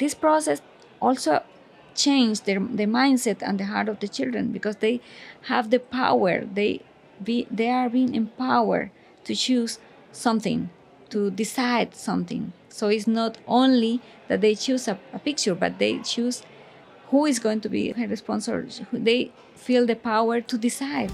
this process also changed the mindset and the heart of the children, because they have the power. They are being empowered to choose something, to decide something. So it's not only that they choose a picture, but they choose who is going to be her sponsor. They feel the power to decide.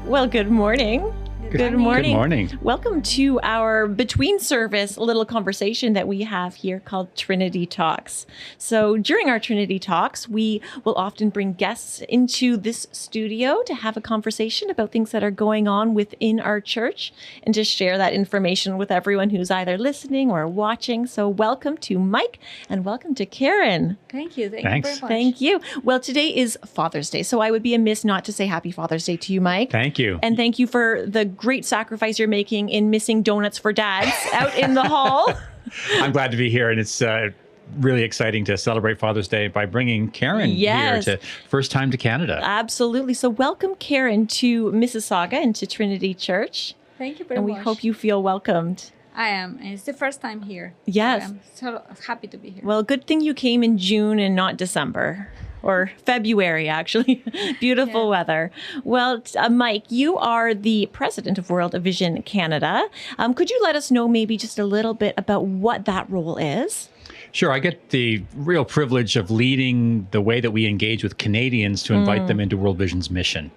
Well, good morning. Good morning. Good morning. Welcome to our between service little conversation that we have here called Trinity Talks. So during our Trinity Talks, we will often bring guests into this studio to have a conversation about things that are going on within our church and to share that information with everyone who's either listening or watching. So welcome to Mike and welcome to Karen. Thank you. Thank Thanks. you very much. Thank you. Well, today is Father's Day, so I would be amiss not to say Happy Father's Day to you, Mike. Thank you. And thank you for the great sacrifice you're making in missing donuts for dads out in the hall. I'm glad to be here, and it's really exciting to celebrate Father's Day by bringing Karen Yes. here to first time to Canada. Absolutely. So welcome, Karen, to Mississauga and to Trinity Church. Thank you very And we much. hope you feel welcomed. I am. And it's the first time here. Yes. I'm so happy to be here. Well, good thing you came in June and not December. Or February, actually. Beautiful Yeah. weather. Well, Mike, you are the president of World Vision Canada. Could you let us know maybe just a little bit about what that role is? Sure, I get the real privilege of leading the way that we engage with Canadians to invite them into World Vision's mission.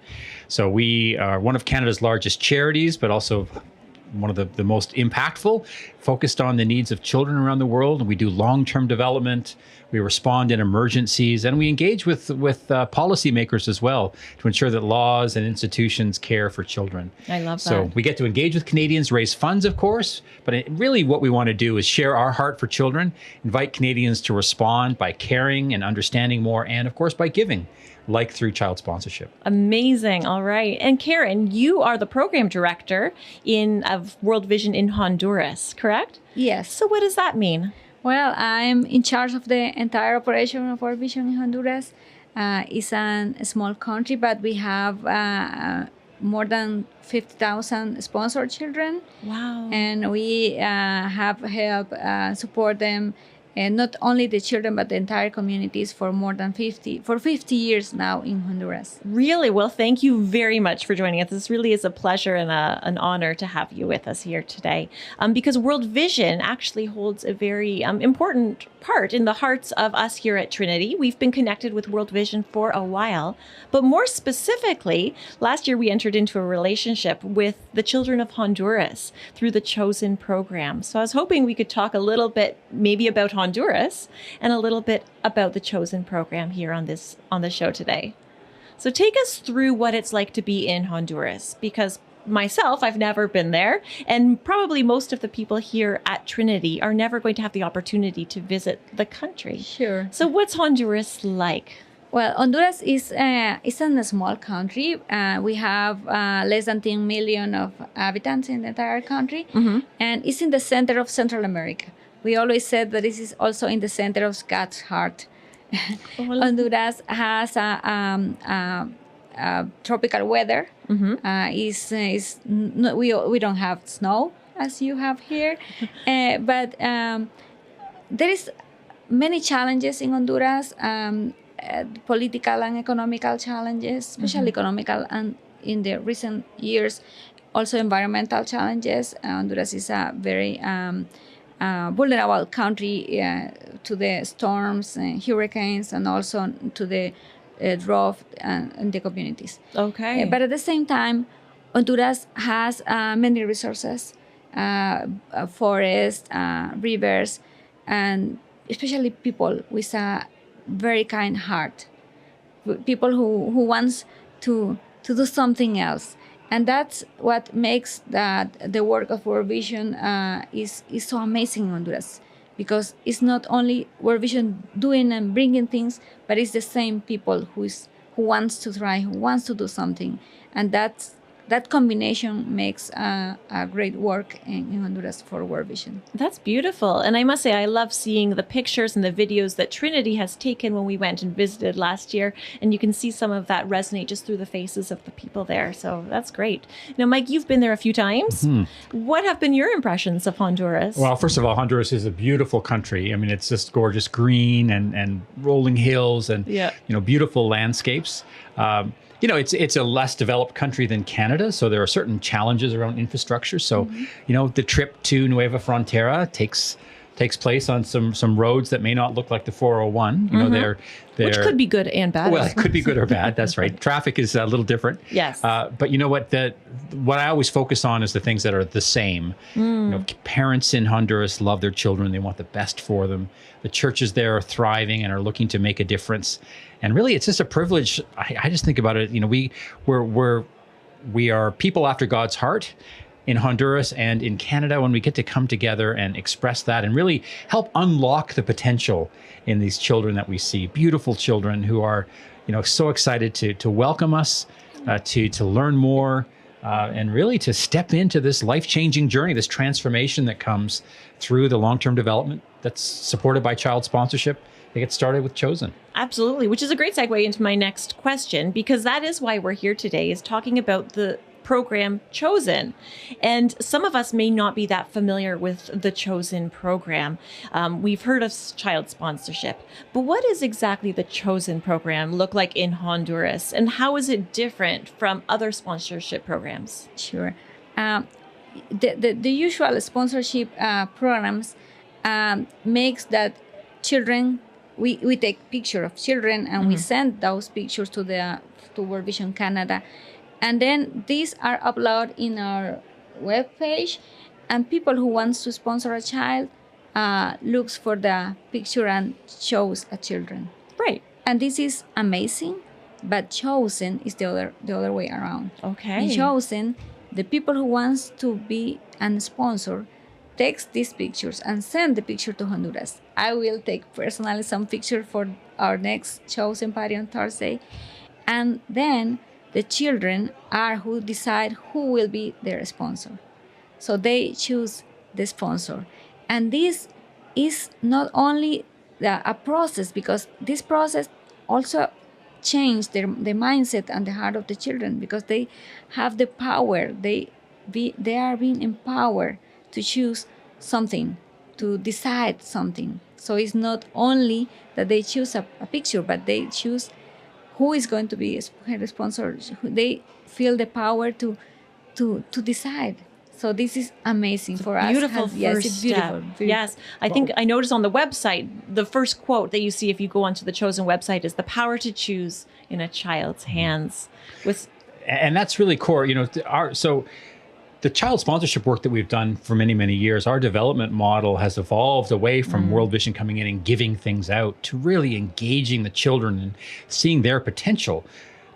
So we are one of Canada's largest charities, but also one of the most impactful, focused on the needs of children around the world. We do long-term development. We respond in emergencies, and we engage with policymakers as well to ensure that laws and institutions care for children. I love So that. we get to engage with Canadians, raise funds, of course, but really what we want to do is share our heart for children, invite Canadians to respond by caring and understanding more, and of course by giving, like through child sponsorship. Amazing. All right. And Karen, you are the program director of World Vision in Honduras, correct? Yes. So what does that mean? Well, I'm in charge of the entire operation of World Vision in Honduras. It's a small country, but we have more than 50,000 sponsored children. Wow. And we have helped support them, and not only the children, but the entire communities for 50 years now in Honduras. Really? Well, thank you very much for joining us. This really is a pleasure and an honor to have you with us here today, because World Vision actually holds a very important part in the hearts of us here at Trinity. We've been connected with World Vision for a while, but more specifically, last year we entered into a relationship with the children of Honduras through the Chosen program. So I was hoping we could talk a little bit maybe about Honduras and a little bit about the Chosen program here on the show today. So take us through what it's like to be in Honduras, because myself, I've never been there, and probably most of the people here at Trinity are never going to have the opportunity to visit the country. Sure. So what's Honduras like? Well, Honduras is a small country. We have less than 10 million of inhabitants in the entire country, and it's in the center of Central America. We always said that this is also in the center of God's heart. Honduras has tropical weather. We don't have snow as you have here, but there is many challenges in Honduras, political and economical challenges, especially economical, and in the recent years, also environmental challenges. Honduras is a very vulnerable country to the storms and hurricanes, and also to the drought in the communities. Okay. But at the same time, Honduras has many resources, forests, rivers, and especially people with a very kind heart. People who wants to do something else. And that's what makes the work of World Vision is so amazing in Honduras, because it's not only World Vision doing and bringing things, but it's the same people who wants to try, who wants to do something, and that's that combination makes a great work in Honduras for World Vision. That's beautiful. And I must say, I love seeing the pictures and the videos that Trinity has taken when we went and visited last year. And you can see some of that resonate just through the faces of the people there. So that's great. Now, Mike, you've been there a few times. What have been your impressions of Honduras? Well, first of all, Honduras is a beautiful country. I mean, it's just gorgeous green and rolling hills and beautiful landscapes. It's a less developed country than Canada, so there are certain challenges around infrastructure. So, the trip to Nueva Frontera takes place on some roads that may not look like the 401. They're which could be good and bad. Well, it could be good or bad. That's right. Traffic is a little different. Yes. But you know what? What I always focus on is the things that are the same. Parents in Honduras love their children. They want the best for them. The churches there are thriving and are looking to make a difference. And really, it's just a privilege. I just think about it. We are people after God's heart in Honduras and in Canada when we get to come together and express that and really help unlock the potential in these children that we see. Beautiful children who are, so excited to welcome us, to learn more, and really to step into this life-changing journey, this transformation that comes through the long-term development that's supported by child sponsorship. They get started with Chosen. Absolutely, which is a great segue into my next question, because that is why we're here today, is talking about the program Chosen. And some of us may not be that familiar with the Chosen program. We've heard of child sponsorship, but what is exactly the Chosen program look like in Honduras, and how is it different from other sponsorship programs? Sure. The usual sponsorship programs makes that children, we take picture of children and we send those pictures to World Vision Canada. And then these are uploaded in our webpage, and people who wants to sponsor a child looks for the picture and shows a children. Right. And this is amazing, but Chosen is the other way around. Okay. In Chosen, the people who wants to be a sponsor takes these pictures and send the picture to Honduras. I will take personally some picture for our next Chosen party on Thursday, and then the children are who decide who will be their sponsor. So they choose the sponsor. And this is not only a process, because this process also changed the mindset and the heart of the children, because they have the power. They are being empowered to choose something, to decide something. So it's not only that they choose a picture, but they choose who is going to be a sponsor. They feel the power to decide. So this is amazing for us. Beautiful Yes, it's beautiful. Yes, I think I noticed on the website, the first quote that you see if you go onto the Chosen website is "the power to choose in a child's hands." And that's really core. The child sponsorship work that we've done for many, many years, our development model has evolved away from World Vision coming in and giving things out to really engaging the children and seeing their potential.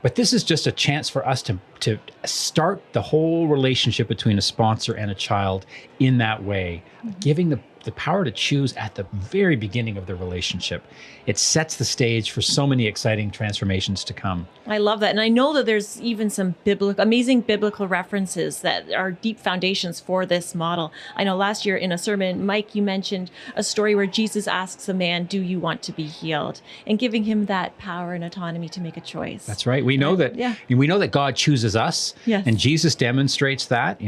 But this is just a chance for us to start the whole relationship between a sponsor and a child in that way, giving the power to choose at the very beginning of the relationship. It sets the stage for so many exciting transformations to come. I love that. And I know that there's even some amazing biblical references that are deep foundations for this model. I know last year in a sermon, Mike, you mentioned a story where Jesus asks a man, "Do you want to be healed?" and giving him that power and autonomy to make a choice. That's right. We know that God chooses us. Yes. And Jesus demonstrates that,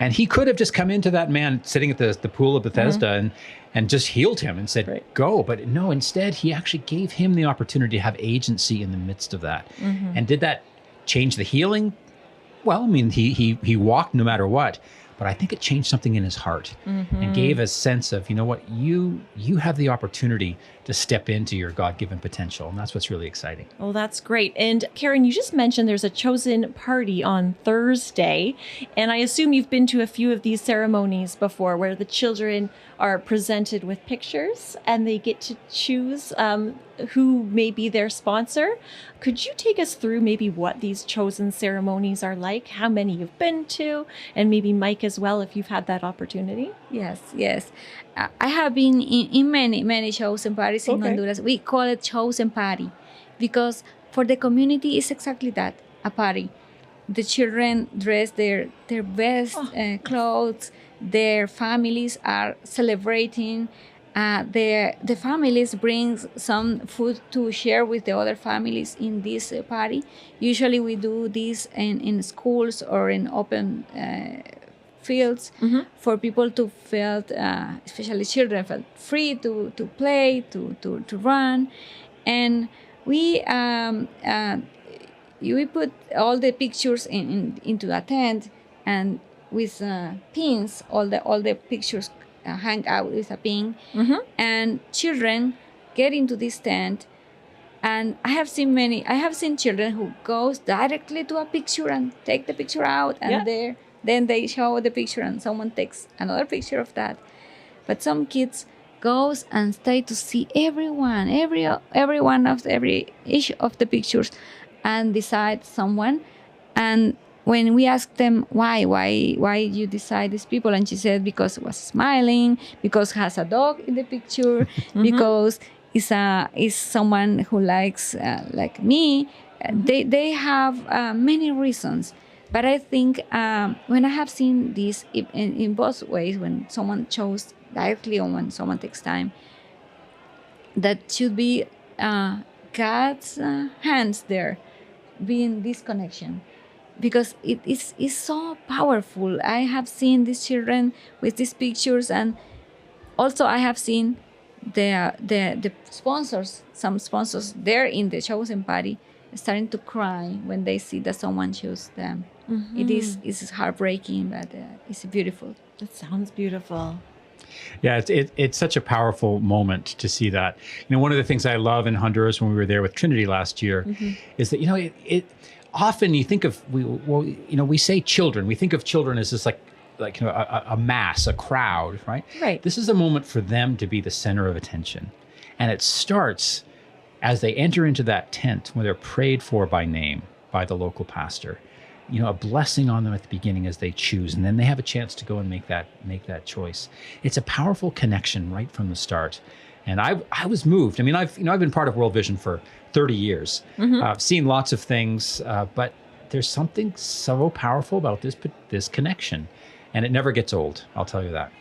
and he could have just come into that man sitting at the pool of Bethesda and just healed him and said, "Go." But no, instead, he actually gave him the opportunity to have agency in the midst of that. And did that change the healing? Well, I mean, he walked no matter what. But I think it changed something in his heart and gave a sense of, you have the opportunity to step into your God-given potential. And that's what's really exciting. Oh, that's great. And Karen, you just mentioned there's a Chosen party on Thursday. And I assume you've been to a few of these ceremonies before where the children are presented with pictures and they get to choose who may be their sponsor. Could you take us through maybe what these Chosen ceremonies are like, how many you've been to, and maybe Mike as well, if you've had that opportunity? Yes. I have been in many Chosen parties in Honduras. We call it Chosen party because for the community, it's exactly that, a party. the children dress their best clothes. Their families are celebrating. The families bring some food to share with the other families in this party. Usually we do this in schools or in open fields for people to feel, especially children, felt free to play, to run. And we we put all the pictures into a tent, and with pins, all the pictures hang out with a pin, and children get into this tent. And I have seen children who goes directly to a picture and take the picture out, and then they show the picture and someone takes another picture of that. But some kids goes and stay to see every one of each of the pictures, and decide someone. And when we asked them why you decide these people, and she said because it was smiling, because has a dog in the picture, because is someone who likes like me. They have many reasons. But I think when I have seen this in both ways, when someone chose directly or when someone takes time, that should be God's hands there, being this connection, because it is so powerful. I have seen these children with these pictures, and also I have seen the sponsors, some sponsors there in the chosen party, starting to cry when they see that someone chose them. It's heartbreaking, but it's beautiful. That sounds beautiful. Yeah, it's such a powerful moment to see that. One of the things I love in Honduras when we were there with Trinity last year is that it often you think of we say children, we think of children as this like a mass, a crowd, right? Right. This is a moment for them to be the center of attention, and it starts as they enter into that tent when they're prayed for by name by the local pastor. A blessing on them at the beginning as they choose, and then they have a chance to go and make that choice. It's a powerful connection right from the start, and I was moved. I mean, I've been part of World Vision for 30 years. I've seen lots of things, but there's something so powerful about this connection, and it never gets old. I'll tell you that.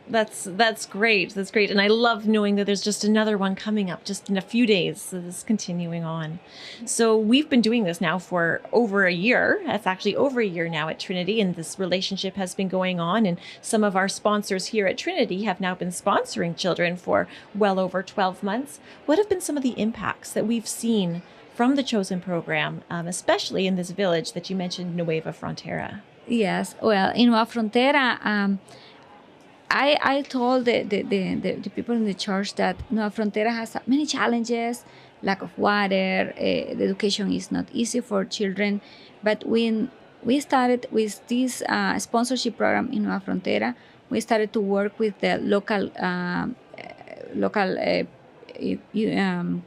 That's great. That's great. And I love knowing that there's just another one coming up just in a few days. So this is continuing on. So we've been doing this now for over a year. That's actually over a year now at Trinity. And this relationship has been going on. And some of our sponsors here at Trinity have now been sponsoring children for well over 12 months. What have been some of the impacts that we've seen from the Chosen program, especially in this village that you mentioned, Nueva Frontera? Yes. Well, in Nueva Frontera, I told the people in the church that Nueva Frontera has many challenges, lack of water, the education is not easy for children. But when we started with this sponsorship program in Nueva Frontera, we started to work with the local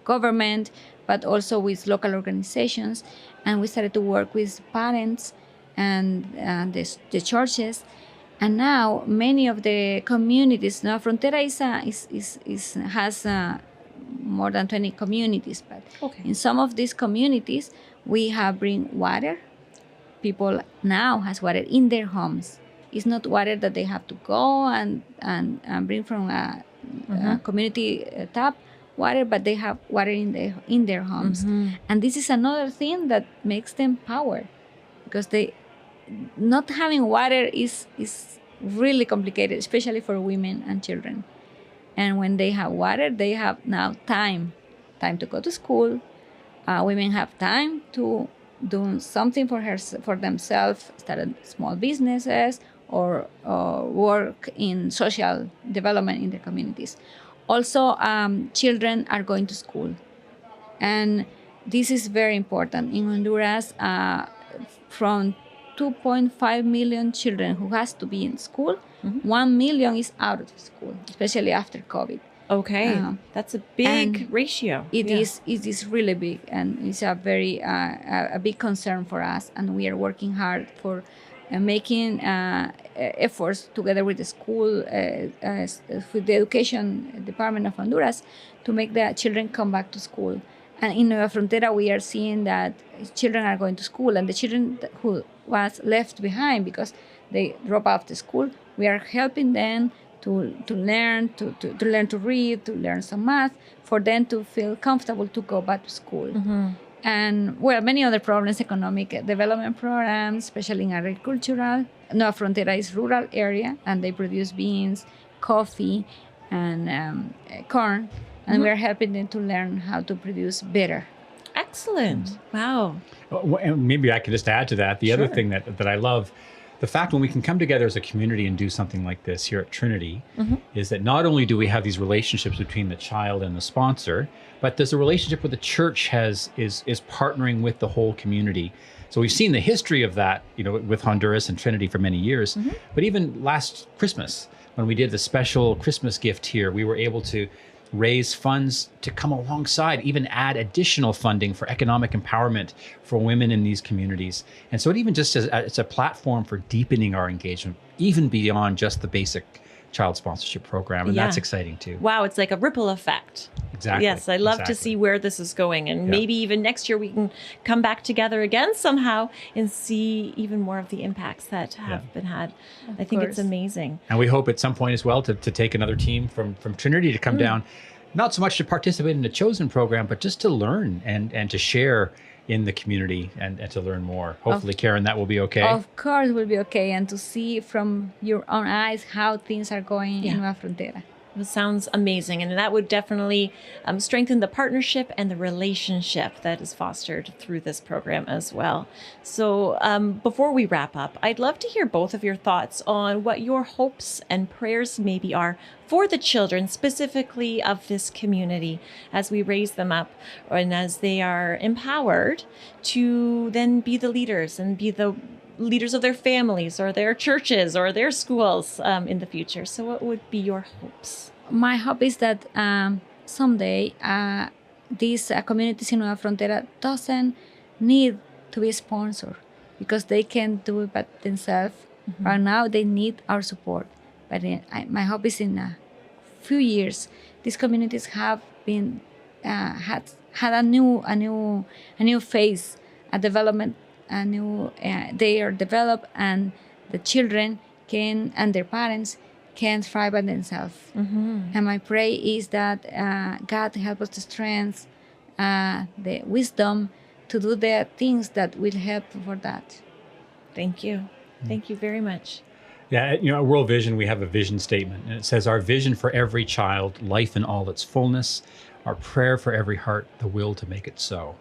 government, but also with local organizations. And we started to work with parents and the churches. And now many of the communities, now Frontera has more than 20 communities, but in some of these communities, we have bring water. People now has water in their homes. It's not water that they have to go and bring from a community tap water, but they have water in their homes. And this is another thing that makes them power, because they not having water is really complicated, especially for women and children. And when they have water, they have now time to go to school. Women have time to do something for themselves, start small businesses or work in social development in their communities. Also, children are going to school, and this is very important in Honduras. From 2.5 million children who has to be in school, 1 million is out of school, especially after COVID. Okay, that's a big ratio. It is really big, and it's a very a big concern for us. And we are working hard for making efforts together with the school, with the education department of Honduras, to make the children come back to school. And in Nueva Frontera, we are seeing that children are going to school, and the children who was left behind because they drop out of school. We are helping them to learn to learn to read, to learn some math, for them to feel comfortable to go back to school. And well, many other problems, economic development programs, especially in agricultural. Nueva Frontera is rural area, and they produce beans, coffee, and corn, and we're helping them to learn how to produce better. Excellent. Wow. Well, and maybe I could just add to that. The other Sure. thing that I love, the fact when we can come together as a community and do something like this here at Trinity, is that not only do we have these relationships between the child and the sponsor, but there's a relationship where the church is partnering with the whole community. So we've seen the history of that, with Honduras and Trinity for many years. But even last Christmas, when we did the special Christmas gift here, we were able to raise funds to come alongside, even add additional funding for economic empowerment for women in these communities. And so it even just it's a platform for deepening our engagement, even beyond just the basic child sponsorship program. And that's exciting too. Wow, it's like a ripple effect. Exactly. Yes, I love to see where this is going. And maybe even next year we can come back together again somehow and see even more of the impacts that have been had. I think it's amazing. And we hope at some point as well to take another team from Trinity to come down, not so much to participate in the Chosen program, but just to learn and to share in the community and to learn more. Hopefully, Karen, that will be okay. Of course, it will be okay. And to see from your own eyes how things are going in Nueva Frontera. It sounds amazing. And that would definitely strengthen the partnership and the relationship that is fostered through this program as well. So before we wrap up, I'd love to hear both of your thoughts on what your hopes and prayers maybe are for the children, specifically of this community, as we raise them up and as they are empowered to then be the leaders and be the leaders of their families or their churches or their schools in the future. So what would be your hopes? My hope is that someday these communities in Nueva Frontera doesn't need to be sponsored because they can do it by themselves. Right now, they need our support. But my hope is in a few years, these communities have been had a new phase, a development. They are developed, and the children can and their parents can thrive by themselves. And my prayer is that God help us the strength, the wisdom to do the things that will help for that. Thank you. Thank you very much. Yeah, at World Vision, we have a vision statement, and it says, our vision for every child, life in all its fullness, our prayer for every heart, the will to make it so.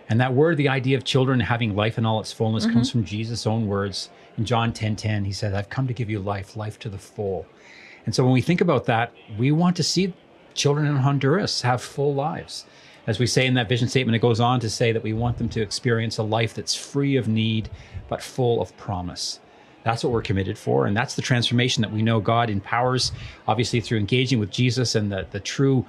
And that word, the idea of children having life in all its fullness, comes from Jesus' own words. In John 10:10, he said, I've come to give you life to the full. And so when we think about that, we want to see children in Honduras have full lives. As we say in that vision statement, it goes on to say that we want them to experience a life that's free of need, but full of promise. That's what we're committed for. And that's the transformation that we know God empowers, obviously through engaging with Jesus and the true,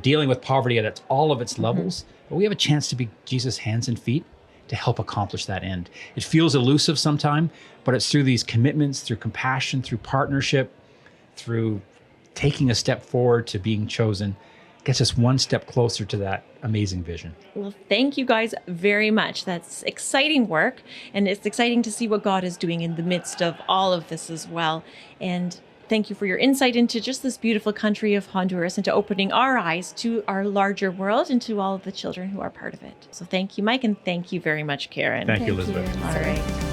dealing with poverty at all of its levels. But we have a chance to be Jesus' hands and feet to help accomplish that end. It feels elusive sometimes, but it's through these commitments, through compassion, through partnership, through taking a step forward to being chosen, gets us one step closer to that amazing vision. Well, thank you guys very much. That's exciting work. And it's exciting to see what God is doing in the midst of all of this as well. And thank you for your insight into just this beautiful country of Honduras and to opening our eyes to our larger world and to all of the children who are part of it. So thank you, Mike, and thank you very much, Karen. Thank you, Elizabeth. All right.